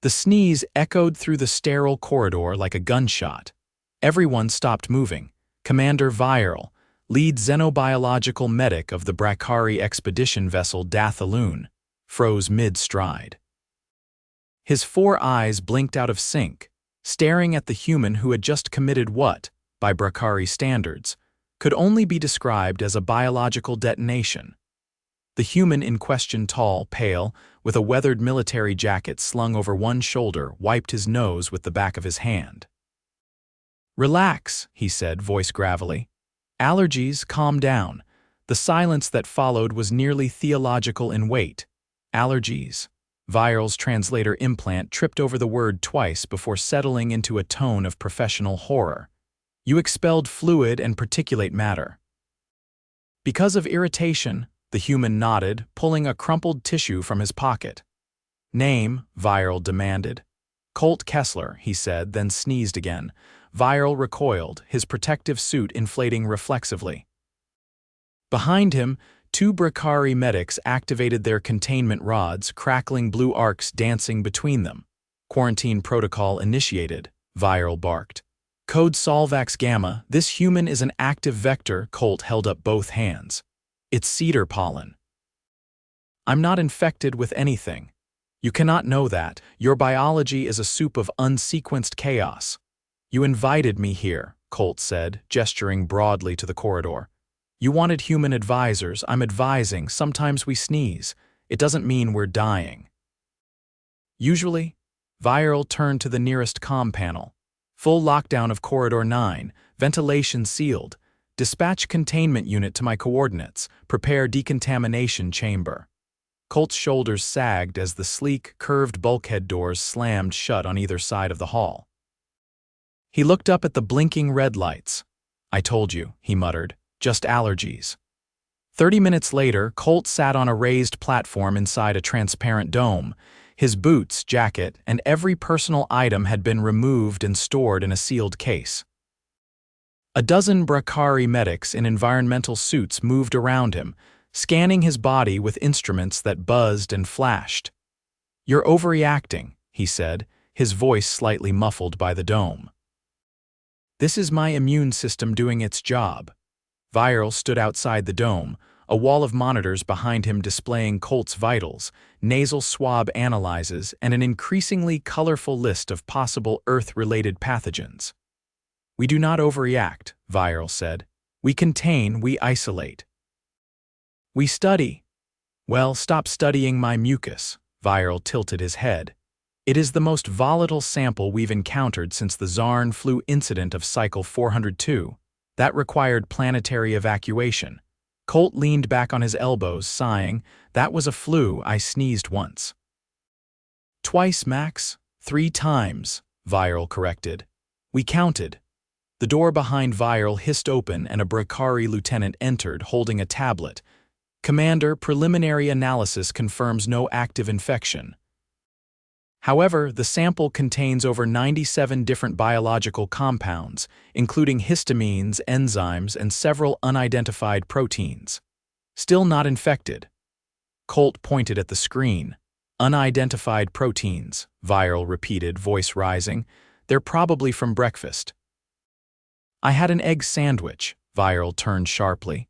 The sneeze echoed through the sterile corridor like a gunshot. Everyone stopped moving. Commander Viral, lead xenobiological medic of the Brakari expedition vessel Dathalune, froze mid-stride. His 4 eyes blinked out of sync, staring at the human who had just committed what, by Brakari standards, could only be described as a biological detonation. The human in question, tall, pale, with a weathered military jacket slung over one shoulder, wiped his nose with the back of his hand. "Relax," he said, voice gravelly. "Allergies, calm down." The silence that followed was nearly theological in weight. Allergies. Viral's translator implant tripped over the word twice before settling into a tone of professional horror. "You expelled fluid and particulate matter." "Because of irritation," the human nodded, pulling a crumpled tissue from his pocket. "Name," Viral demanded. "Colt Kessler," he said, then sneezed again. Viral recoiled, his protective suit inflating reflexively. Behind him, 2 Brakari medics activated their containment rods, crackling blue arcs dancing between them. "Quarantine protocol initiated," Viral barked. "Code Solvax Gamma, this human is an active vector." Colt held up both hands. "It's cedar pollen." "I'm not infected with anything. You cannot know that. Your biology is a soup of unsequenced chaos." "You invited me here," Colt said, gesturing broadly to the corridor. "You wanted human advisors. I'm advising. Sometimes we sneeze. It doesn't mean we're dying." "Usually?" Viral turned to the nearest comm panel. "Full lockdown of Corridor 9, ventilation sealed. Dispatch containment unit to my coordinates. Prepare decontamination chamber." Colt's shoulders sagged as the sleek, curved bulkhead doors slammed shut on either side of the hall. He looked up at the blinking red lights. "I told you," he muttered, "just allergies." 30 minutes later, Colt sat on a raised platform inside a transparent dome. His boots, jacket, and every personal item had been removed and stored in a sealed case. A dozen Brakari medics in environmental suits moved around him, scanning his body with instruments that buzzed and flashed. "You're overreacting," he said, his voice slightly muffled by the dome. "This is my immune system doing its job." Viral stood outside the dome, a wall of monitors behind him displaying Colt's vitals, nasal swab analyses, and an increasingly colorful list of possible Earth-related pathogens. "We do not overreact," Viral said. "We contain, we isolate. We study." "Well, stop studying my mucus," Viral tilted his head. "It is the most volatile sample we've encountered since the Zarn flu incident of cycle 402. That required planetary evacuation." Colt leaned back on his elbows, sighing. "That was a flu. I sneezed once." "Twice, Max. 3 times," Viral corrected. "We counted." The door behind Viral hissed open and a Brakari lieutenant entered, holding a tablet. "Commander, preliminary analysis confirms no active infection. However, the sample contains over 97 different biological compounds, including histamines, enzymes, and several unidentified proteins. Still not infected." Colt pointed at the screen. "Unidentified proteins," Viral repeated, voice rising. "They're probably from breakfast." "I had an egg sandwich," Viral turned sharply.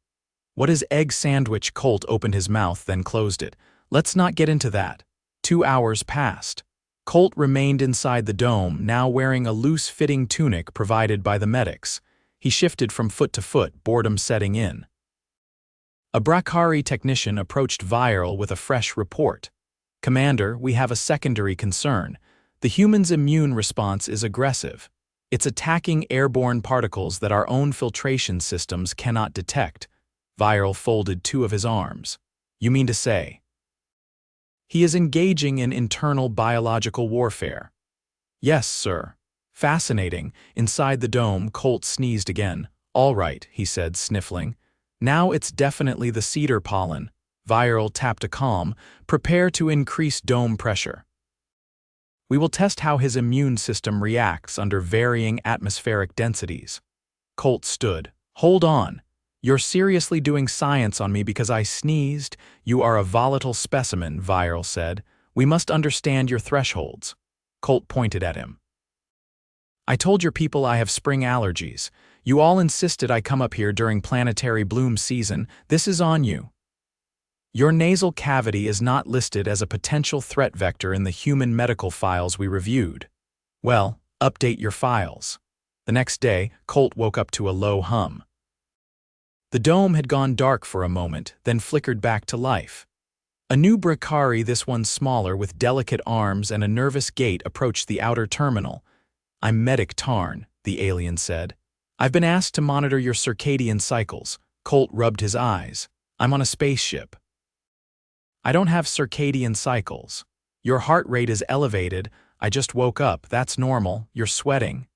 "What is egg sandwich?" Colt opened his mouth, then closed it. "Let's not get into that." 2 hours passed. Colt remained inside the dome, now wearing a loose-fitting tunic provided by the medics. He shifted from foot to foot, boredom setting in. A Brakari technician approached Viral with a fresh report. "Commander, we have a secondary concern. The human's immune response is aggressive. It's attacking airborne particles that our own filtration systems cannot detect." Viral folded 2 of his arms. "You mean to say?" "He is engaging in internal biological warfare." "Yes, sir." "Fascinating." Inside the dome, Colt sneezed again. "All right," he said, sniffling. "Now it's definitely the cedar pollen." Viral tapped a comm. "Prepare to increase dome pressure. We will test how his immune system reacts under varying atmospheric densities." Colt stood. "Hold on. You're seriously doing science on me because I sneezed?" "You are a volatile specimen," Viral said. "We must understand your thresholds." Colt pointed at him. I told your people I have spring allergies. You all insisted I come up here during planetary bloom season. This is on you. Your nasal cavity is not listed as a potential threat vector in the human medical files we reviewed. Well, update your files. The next day, Colt woke up to a low hum. The dome had gone dark for a moment, then flickered back to life. A new Brakari, this one smaller with delicate arms and a nervous gait, approached the outer terminal. I'm Medic Tarn, the alien said. I've been asked to monitor your circadian cycles. Colt rubbed his eyes. I'm on a spaceship. I don't have circadian cycles. Your heart rate is elevated. I just woke up. That's normal. You're sweating.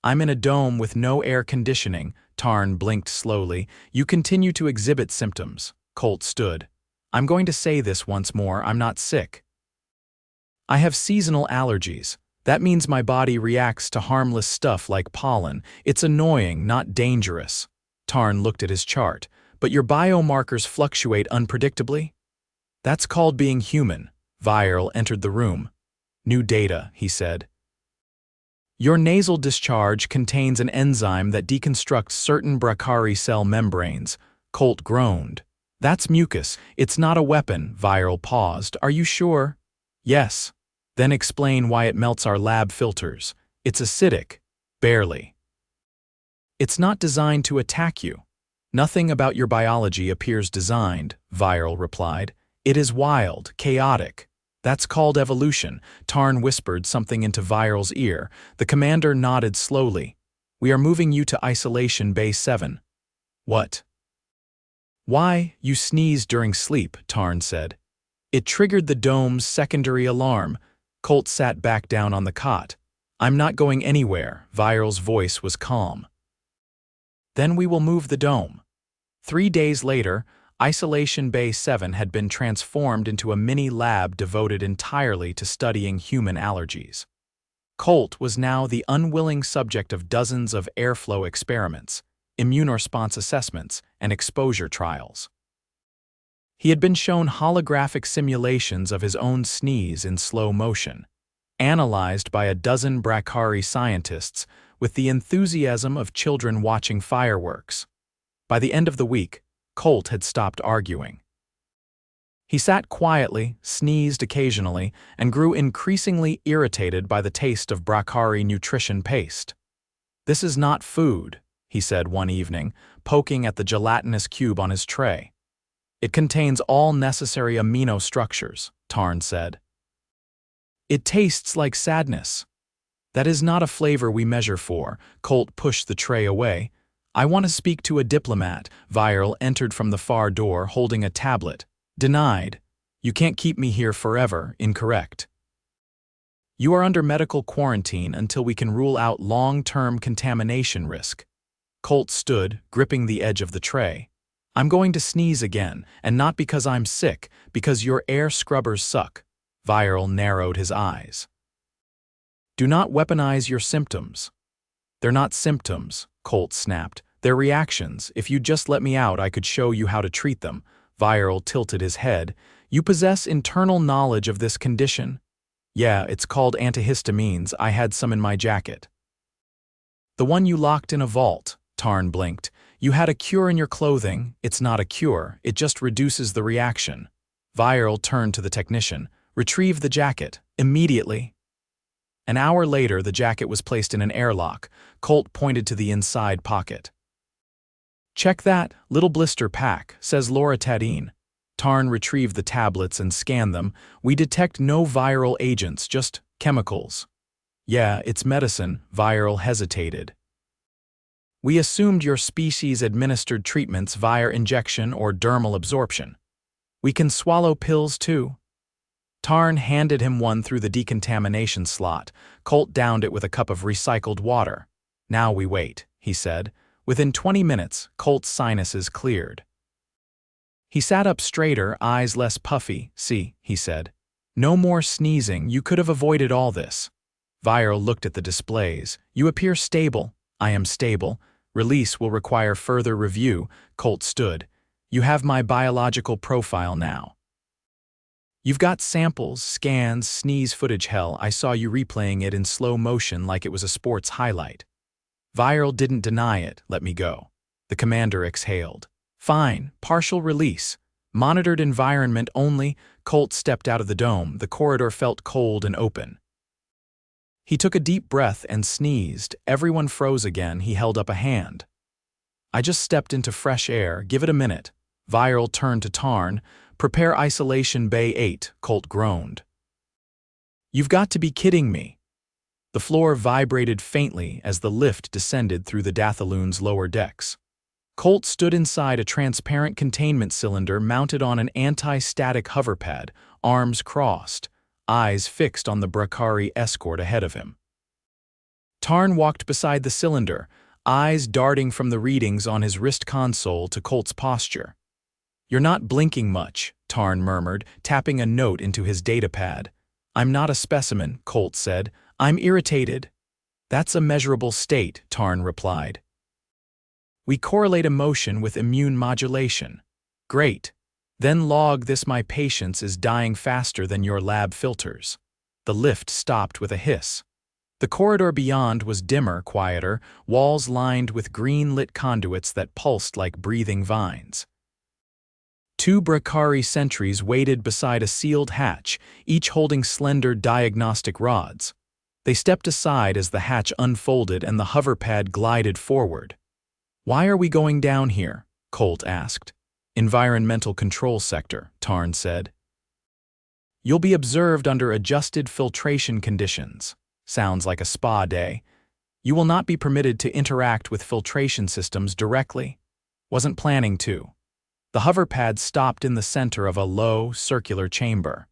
I'm in a dome with no air conditioning. Tarn blinked slowly. You continue to exhibit symptoms. Colt stood. I'm going to say this once more. I'm not sick. I have seasonal allergies. That means my body reacts to harmless stuff like pollen. It's annoying, not dangerous. Tarn looked at his chart. But your biomarkers fluctuate unpredictably? That's called being human. Viral entered the room. New data, he said. Your nasal discharge contains an enzyme that deconstructs certain Brakari cell membranes. Colt groaned. That's mucus. It's not a weapon. Viral paused. Are you sure? Yes. Then explain why it melts our lab filters. It's acidic. Barely. It's not designed to attack you. Nothing about your biology appears designed, Viral replied. It is wild, chaotic. That's called evolution. Tarn whispered something into Viral's ear. The commander nodded slowly. We are moving you to Isolation Bay 7. What? Why, you sneezed during sleep, Tarn said. It triggered the dome's secondary alarm. Colt sat back down on the cot. I'm not going anywhere. Viral's voice was calm. Then we will move the dome. 3 days later, Isolation Bay 7 had been transformed into a mini lab devoted entirely to studying human allergies. Colt was now the unwilling subject of dozens of airflow experiments, immune response assessments, and exposure trials. He had been shown holographic simulations of his own sneeze in slow motion, analyzed by a dozen Brakari scientists with the enthusiasm of children watching fireworks. By the end of the week, Colt had stopped arguing. He sat quietly, sneezed occasionally, and grew increasingly irritated by the taste of Brakari nutrition paste. This is not food, he said one evening, poking at the gelatinous cube on his tray. It contains all necessary amino structures, Tarn said. It tastes like sadness. That is not a flavor we measure for. Colt pushed the tray away. I want to speak to a diplomat. Viral entered from the far door holding a tablet. Denied. You can't keep me here forever. Incorrect. You are under medical quarantine until we can rule out long-term contamination risk. Colt stood, gripping the edge of the tray. I'm going to sneeze again, and not because I'm sick, because your air scrubbers suck. Viral narrowed his eyes. Do not weaponize your symptoms. They're not symptoms, Colt snapped. They're reactions. If you'd just let me out, I could show you how to treat them. Viral tilted his head. You possess internal knowledge of this condition? Yeah, it's called antihistamines. I had some in my jacket. The one you locked in a vault, Tarn blinked. You had a cure in your clothing. It's not a cure. It just reduces the reaction. Viral turned to the technician. Retrieve the jacket. Immediately. An hour later, the jacket was placed in an airlock. Colt pointed to the inside pocket. Check that, little blister pack, says loratadine. Tarn retrieved the tablets and scanned them. We detect no viral agents, just chemicals. Yeah, it's medicine. Viral hesitated. We assumed your species administered treatments via injection or dermal absorption. We can swallow pills too. Tarn handed him one through the decontamination slot. Colt downed it with a cup of recycled water. Now we wait, he said. Within 20 minutes, Colt's sinuses cleared. He sat up straighter, eyes less puffy. See, he said. No more sneezing. You could have avoided all this. Viral looked at the displays. You appear stable. I am stable. Release will require further review. Colt stood. You have my biological profile now. You've got samples, scans, sneeze footage. Hell, I saw you replaying it in slow motion like it was a sports highlight. Viral didn't deny it. Let me go. The commander exhaled. Fine, partial release. Monitored environment only. Colt stepped out of the dome. The corridor felt cold and open. He took a deep breath and sneezed. Everyone froze again. He held up a hand. I just stepped into fresh air. Give it a minute. Viral turned to Tarn. Prepare isolation bay 8, Colt groaned. You've got to be kidding me. The floor vibrated faintly as the lift descended through the Dathalune's lower decks. Colt stood inside a transparent containment cylinder mounted on an anti-static hoverpad, arms crossed, eyes fixed on the Brakari escort ahead of him. Tarn walked beside the cylinder, eyes darting from the readings on his wrist console to Colt's posture. You're not blinking much, Tarn murmured, tapping a note into his datapad. I'm not a specimen, Colt said. I'm irritated. That's a measurable state, Tarn replied. We correlate emotion with immune modulation. Great. Then log this: my patience is dying faster than your lab filters. The lift stopped with a hiss. The corridor beyond was dimmer, quieter, walls lined with green-lit conduits that pulsed like breathing vines. 2 Brakari sentries waited beside a sealed hatch, each holding slender diagnostic rods. They stepped aside as the hatch unfolded and the hoverpad glided forward. Why are we going down here? Colt asked. Environmental control sector, Tarn said. You'll be observed under adjusted filtration conditions. Sounds like a spa day. You will not be permitted to interact with filtration systems directly. Wasn't planning to. The hoverpad stopped in the center of a low, circular chamber.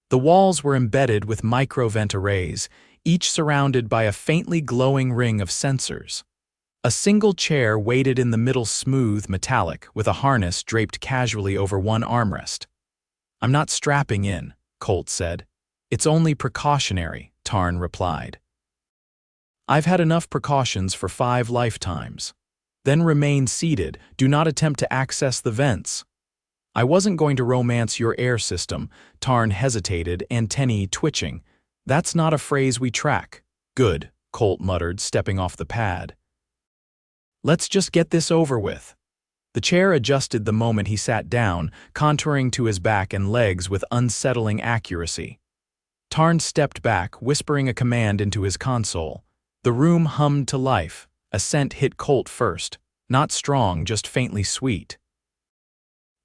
The walls were embedded with microvent arrays, each surrounded by a faintly glowing ring of sensors. A single chair waited in the middle, smooth, metallic, with a harness draped casually over one armrest. I'm not strapping in, Colt said. It's only precautionary, Tarn replied. I've had enough precautions for 5 lifetimes. Then remain seated. Do not attempt to access the vents. I wasn't going to romance your air system, Tarn hesitated, antennae twitching. That's not a phrase we track. Good, Colt muttered, stepping off the pad. Let's just get this over with. The chair adjusted the moment he sat down, contouring to his back and legs with unsettling accuracy. Tarn stepped back, whispering a command into his console. The room hummed to life. A scent hit Colt first, not strong, just faintly sweet.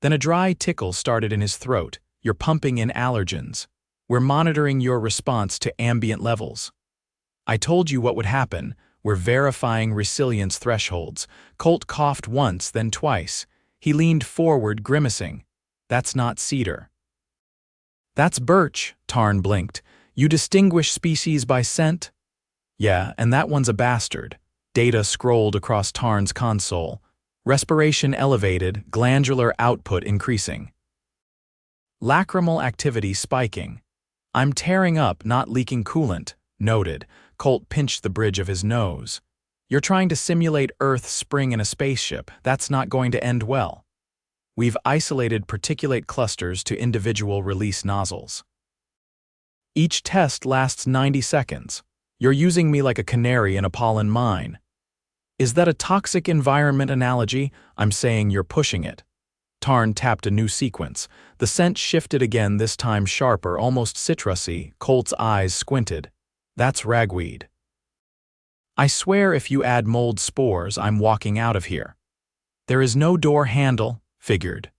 Then a dry tickle started in his throat. You're pumping in allergens. We're monitoring your response to ambient levels. I told you what would happen. We're verifying resilience thresholds. Colt coughed once, then twice. He leaned forward, grimacing. That's not cedar. That's birch, Tarn blinked. You distinguish species by scent? Yeah, and that one's a bastard. Data scrolled across Tarn's console. Respiration elevated, glandular output increasing. Lacrimal activity spiking. I'm tearing up, not leaking coolant, noted. Colt pinched the bridge of his nose. You're trying to simulate Earth's spring in a spaceship. That's not going to end well. We've isolated particulate clusters to individual release nozzles. Each test lasts 90 seconds. You're using me like a canary in a pollen mine. Is that a toxic environment analogy? I'm saying you're pushing it. Tarn tapped a new sequence. The scent shifted again, this time sharper, almost citrusy. Colt's eyes squinted. That's ragweed. I swear if you add mold spores, I'm walking out of here. There is no door handle, figured.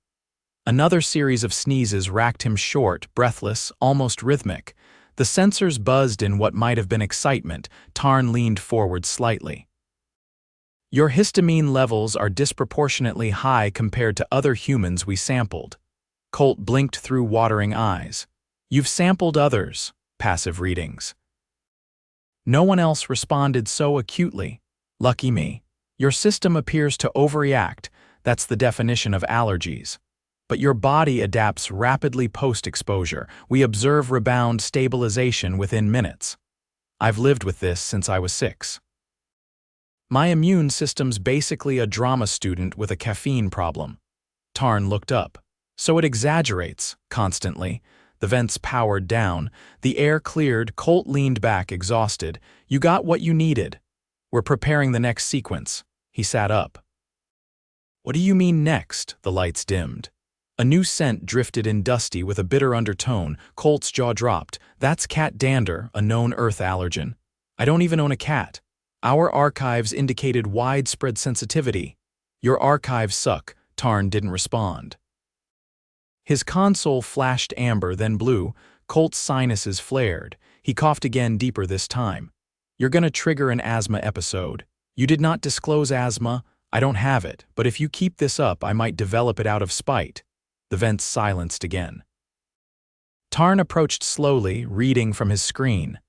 Another series of sneezes racked him short, breathless, almost rhythmic. The sensors buzzed in what might have been excitement. Tarn leaned forward slightly. Your histamine levels are disproportionately high compared to other humans we sampled. Colt blinked through watering eyes. You've sampled others, passive readings. No one else responded so acutely. Lucky me. Your system appears to overreact. That's the definition of allergies. But your body adapts rapidly post-exposure. We observe rebound stabilization within minutes. I've lived with this since I was 6. My immune system's basically a drama student with a caffeine problem. Tarn looked up. So it exaggerates, constantly. The vents powered down. The air cleared. Colt leaned back, exhausted. You got what you needed. We're preparing the next sequence. He sat up. What do you mean next? The lights dimmed. A new scent drifted in, dusty with a bitter undertone. Colt's jaw dropped. That's cat dander, a known Earth allergen. I don't even own a cat. Our archives indicated widespread sensitivity. Your archives suck. Tarn didn't respond. His console flashed amber, then blue. Colt's sinuses flared. He coughed again, deeper this time. You're gonna trigger an asthma episode. You did not disclose asthma. I don't have it, but if you keep this up, I might develop it out of spite. The vents silenced again. Tarn approached slowly, reading from his screen.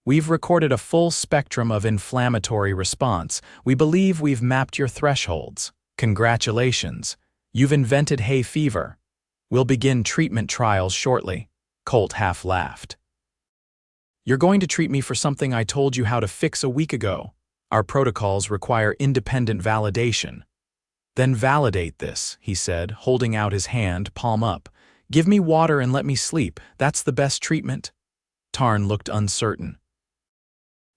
We've recorded a full spectrum of inflammatory response. We believe we've mapped your thresholds. Congratulations. You've invented hay fever. We'll begin treatment trials shortly. Colt half laughed. You're going to treat me for something I told you how to fix a week ago. Our protocols require independent validation. Then validate this, he said, holding out his hand, palm up. Give me water and let me sleep. That's the best treatment. Tarn looked uncertain.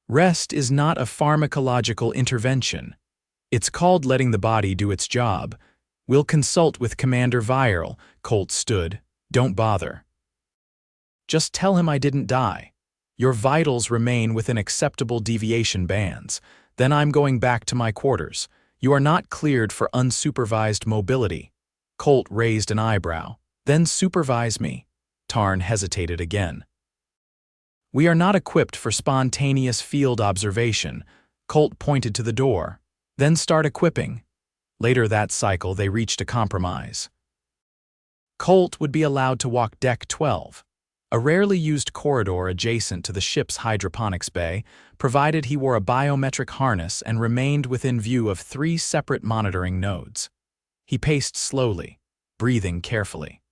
Rest is not a pharmacological intervention. It's called letting the body do its job. We'll consult with Commander Viral. Colt stood. Don't bother. Just tell him I didn't die. Your vitals remain within acceptable deviation bands. Then I'm going back to my quarters. You are not cleared for unsupervised mobility. Colt raised an eyebrow. Then supervise me. Tarn hesitated again. We are not equipped for spontaneous field observation. Colt pointed to the door. Then start equipping. Later that cycle, they reached a compromise. Colt would be allowed to walk Deck 12, a rarely used corridor adjacent to the ship's hydroponics bay, provided he wore a biometric harness and remained within view of 3 separate monitoring nodes. He paced slowly, breathing carefully.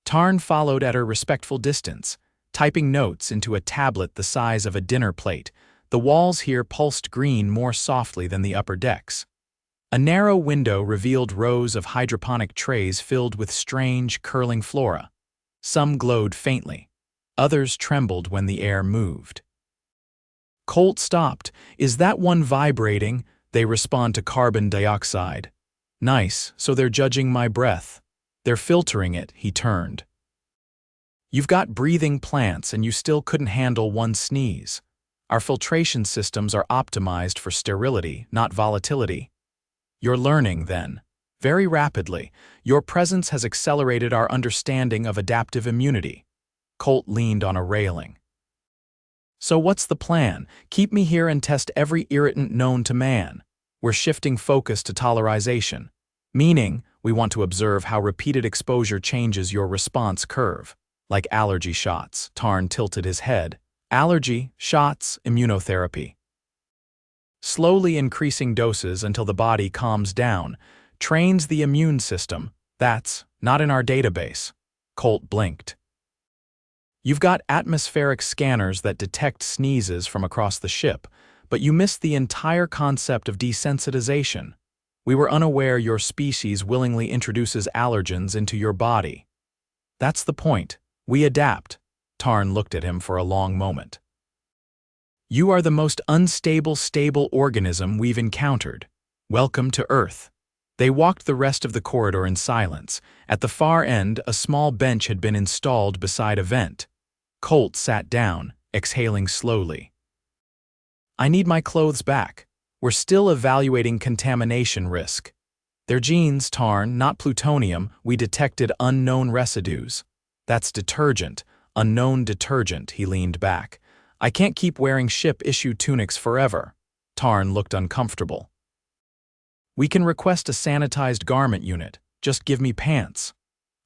Tarn followed at a respectful distance, typing notes into a tablet the size of a dinner plate. The walls here pulsed green more softly than the upper decks. A narrow window revealed rows of hydroponic trays filled with strange, curling flora. Some glowed faintly. Others trembled when the air moved. Colt stopped. Is that one vibrating? They respond to carbon dioxide. Nice, so they're judging my breath. They're filtering it, he turned. You've got breathing plants and you still couldn't handle one sneeze. Our filtration systems are optimized for sterility, not volatility. You're learning, then. Very rapidly. Your presence has accelerated our understanding of adaptive immunity. Colt leaned on a railing. So what's the plan? Keep me here and test every irritant known to man. We're shifting focus to tolerization. Meaning, we want to observe how repeated exposure changes your response curve. Like allergy shots. Tarn tilted his head. Allergy, shots, immunotherapy. Slowly increasing doses until the body calms down, trains the immune system. That's not in our database. Colt blinked. You've got atmospheric scanners that detect sneezes from across the ship, but you missed the entire concept of desensitization. We were unaware your species willingly introduces allergens into your body. That's the point. We adapt. Tarn looked at him for a long moment. You are the most unstable, stable organism we've encountered. Welcome to Earth. They walked the rest of the corridor in silence. At the far end, a small bench had been installed beside a vent. Colt sat down, exhaling slowly. I need my clothes back. We're still evaluating contamination risk. They're genes, Tarn, not plutonium. We detected unknown residues. That's detergent. Unknown detergent, he leaned back. I can't keep wearing ship-issue tunics forever. Tarn looked uncomfortable. We can request a sanitized garment unit. Just give me pants.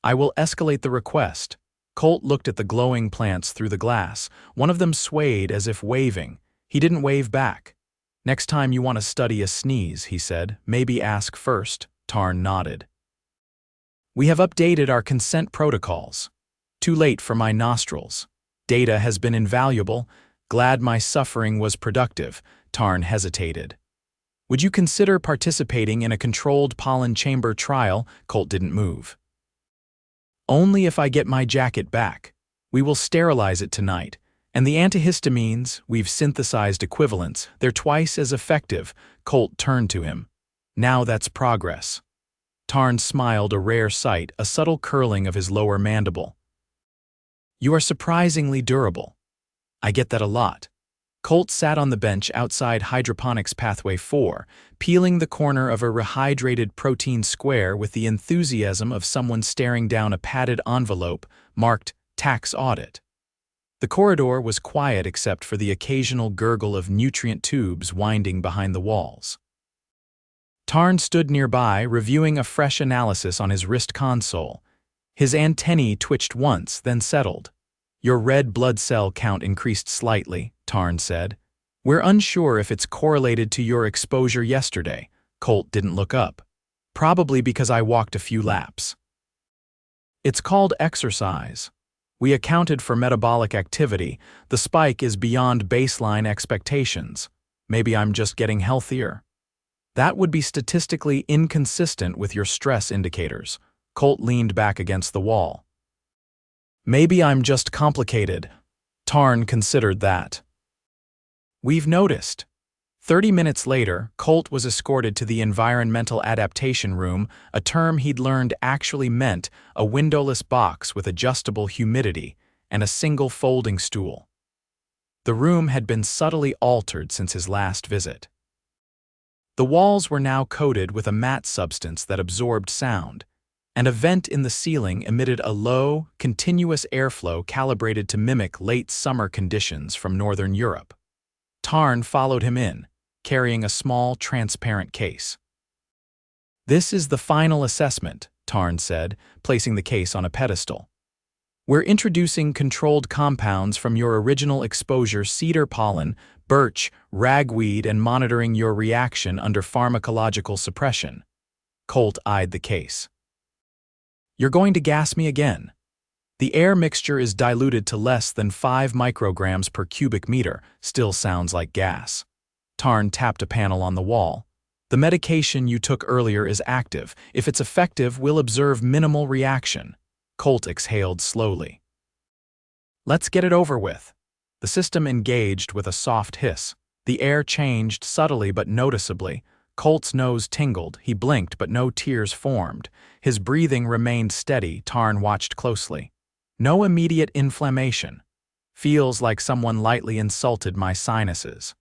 I will escalate the request. Colt looked at the glowing plants through the glass. One of them swayed as if waving. He didn't wave back. Next time you want to study a sneeze, he said, maybe ask first. Tarn nodded. We have updated our consent protocols. Too late for my nostrils. Data has been invaluable. Glad my suffering was productive. Tarn hesitated. Would you consider participating in a controlled pollen chamber trial? Colt didn't move. Only if I get my jacket back. We will sterilize it tonight. And the antihistamines, we've synthesized equivalents. They're twice as effective. Colt turned to him. Now that's progress. Tarn smiled, a rare sight, a subtle curling of his lower mandible. You are surprisingly durable. I get that a lot. Colt sat on the bench outside Hydroponics Pathway 4, peeling the corner of a rehydrated protein square with the enthusiasm of someone staring down a padded envelope marked Tax Audit. The corridor was quiet except for the occasional gurgle of nutrient tubes winding behind the walls. Tarn stood nearby, reviewing a fresh analysis on his wrist console. His antennae twitched once, then settled. Your red blood cell count increased slightly, Tarn said. We're unsure if it's correlated to your exposure yesterday. Colt didn't look up. Probably because I walked a few laps. It's called exercise. We accounted for metabolic activity. The spike is beyond baseline expectations. Maybe I'm just getting healthier. That would be statistically inconsistent with your stress indicators. Colt leaned back against the wall. Maybe I'm just complicated. Tarn considered that. We've noticed. 30 minutes later, Colt was escorted to the environmental adaptation room, a term he'd learned actually meant a windowless box with adjustable humidity and a single folding stool. The room had been subtly altered since his last visit. The walls were now coated with a matte substance that absorbed sound, and a vent in the ceiling emitted a low, continuous airflow calibrated to mimic late summer conditions from Northern Europe. Tarn followed him in, carrying a small, transparent case. This is the final assessment, Tarn said, placing the case on a pedestal. We're introducing controlled compounds from your original exposure: cedar pollen, birch, ragweed, and monitoring your reaction under pharmacological suppression. Colt eyed the case. You're going to gas me again. The air mixture is diluted to less than 5 micrograms per cubic meter, still sounds like gas. Tarn tapped a panel on the wall. The medication you took earlier is active. If it's effective, we'll observe minimal reaction. Colt exhaled slowly. Let's get it over with. The system engaged with a soft hiss. The air changed subtly but noticeably. Colt's nose tingled. He blinked, but no tears formed. His breathing remained steady. Tarn watched closely. No immediate inflammation. Feels like someone lightly insulted my sinuses.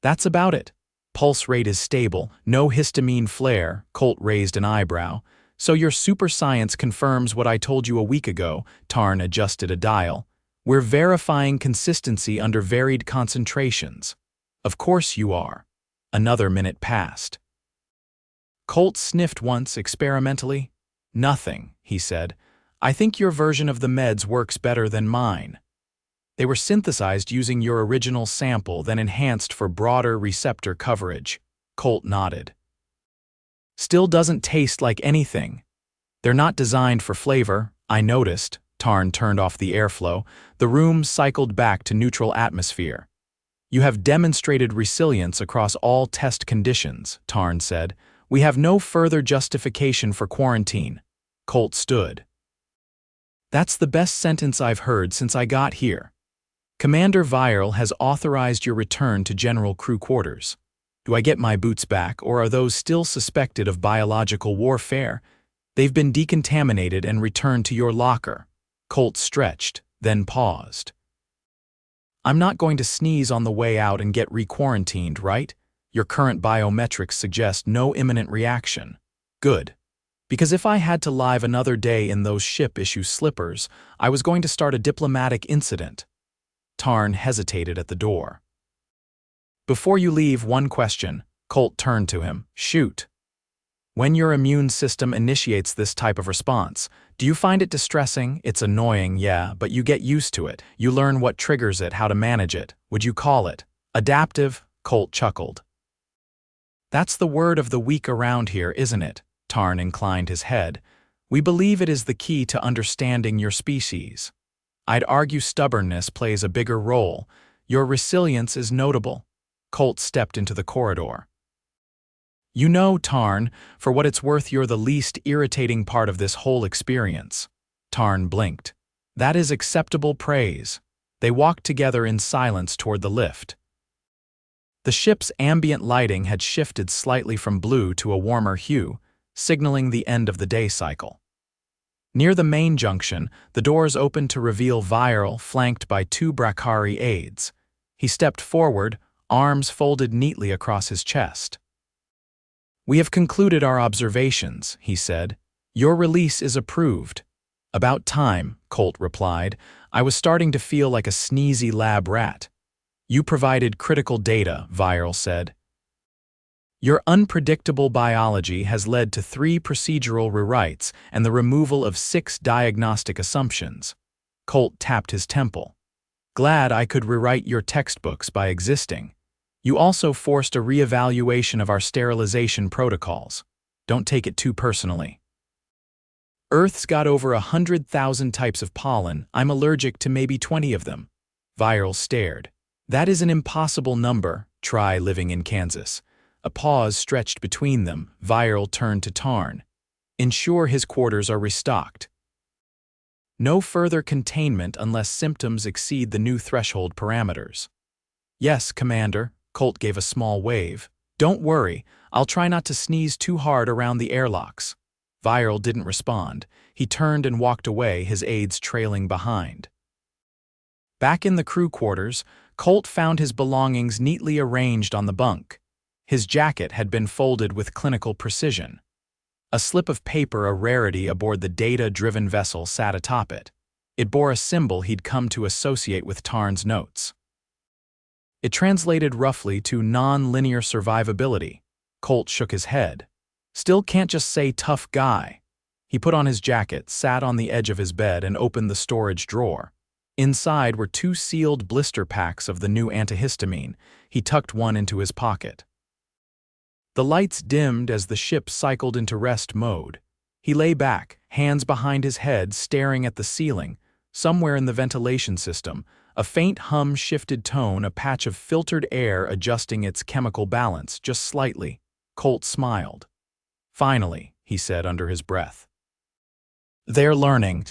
That's about it. Pulse rate is stable. No histamine flare. Colt raised an eyebrow. So your super science confirms what I told you a week ago. Tarn adjusted a dial. We're verifying consistency under varied concentrations. Of course you are. Another minute passed. Colt sniffed once experimentally. Nothing, he said. I think your version of the meds works better than mine. They were synthesized using your original sample, then enhanced for broader receptor coverage. Colt nodded. Still doesn't taste like anything. They're not designed for flavor, I noticed. Tarn turned off the airflow. The room cycled back to neutral atmosphere. You have demonstrated resilience across all test conditions, Tarn said. We have no further justification for quarantine. Colt stood. That's the best sentence I've heard since I got here. Commander Viral has authorized your return to General Crew Quarters. Do I get my boots back, or are those still suspected of biological warfare? They've been decontaminated and returned to your locker. Colt stretched, then paused. I'm not going to sneeze on the way out and get re-quarantined, right? Your current biometrics suggest no imminent reaction. Good. Because if I had to live another day in those ship-issue slippers, I was going to start a diplomatic incident. Tarn hesitated at the door. Before you leave, one question. Colt turned to him. Shoot. When your immune system initiates this type of response, do you find it distressing? It's annoying, yeah, but you get used to it. You learn what triggers it, how to manage it. Would you call it adaptive? Colt chuckled. That's the word of the week around here, isn't it? Tarn inclined his head. We believe it is the key to understanding your species. I'd argue stubbornness plays a bigger role. Your resilience is notable. Colt stepped into the corridor. You know, Tarn, for what it's worth, you're the least irritating part of this whole experience. Tarn blinked. That is acceptable praise. They walked together in silence toward the lift. The ship's ambient lighting had shifted slightly from blue to a warmer hue, signaling the end of the day cycle. Near the main junction, the doors opened to reveal Viral, flanked by two Brakari aides. He stepped forward, arms folded neatly across his chest. "We have concluded our observations," he said. "Your release is approved." "About time," Colt replied. "I was starting to feel like a sneezy lab rat." "You provided critical data," Viral said. "Your unpredictable biology has led to 3 procedural rewrites and the removal of 6 diagnostic assumptions." Colt tapped his temple. "Glad I could rewrite your textbooks by existing. You also forced a reevaluation of our sterilization protocols. Don't take it too personally." "Earth's got over 100,000 types of pollen. I'm allergic to maybe 20 of them." Viral stared. "That is an impossible number. Try living in Kansas." A pause stretched between them. Viral turned to Tarn. "Ensure his quarters are restocked. No further containment unless symptoms exceed the new threshold parameters." "Yes, Commander." Colt gave a small wave. "Don't worry, I'll try not to sneeze too hard around the airlocks." Viral didn't respond. He turned and walked away, his aides trailing behind. Back in the crew quarters, Colt found his belongings neatly arranged on the bunk. His jacket had been folded with clinical precision. A slip of paper, a rarity aboard the data-driven vessel, sat atop it. It bore a symbol he'd come to associate with Tarn's notes. It translated roughly to non-linear survivability. Colt shook his head. "Still can't just say tough guy." He put on his jacket, sat on the edge of his bed, and opened the storage drawer. Inside were 2 sealed blister packs of the new antihistamine. He tucked one into his pocket. The lights dimmed as the ship cycled into rest mode. He lay back, hands behind his head, staring at the ceiling. Somewhere in the ventilation system, a faint hum shifted tone, a patch of filtered air adjusting its chemical balance just slightly. Colt smiled. "Finally," he said under his breath. "They're learning."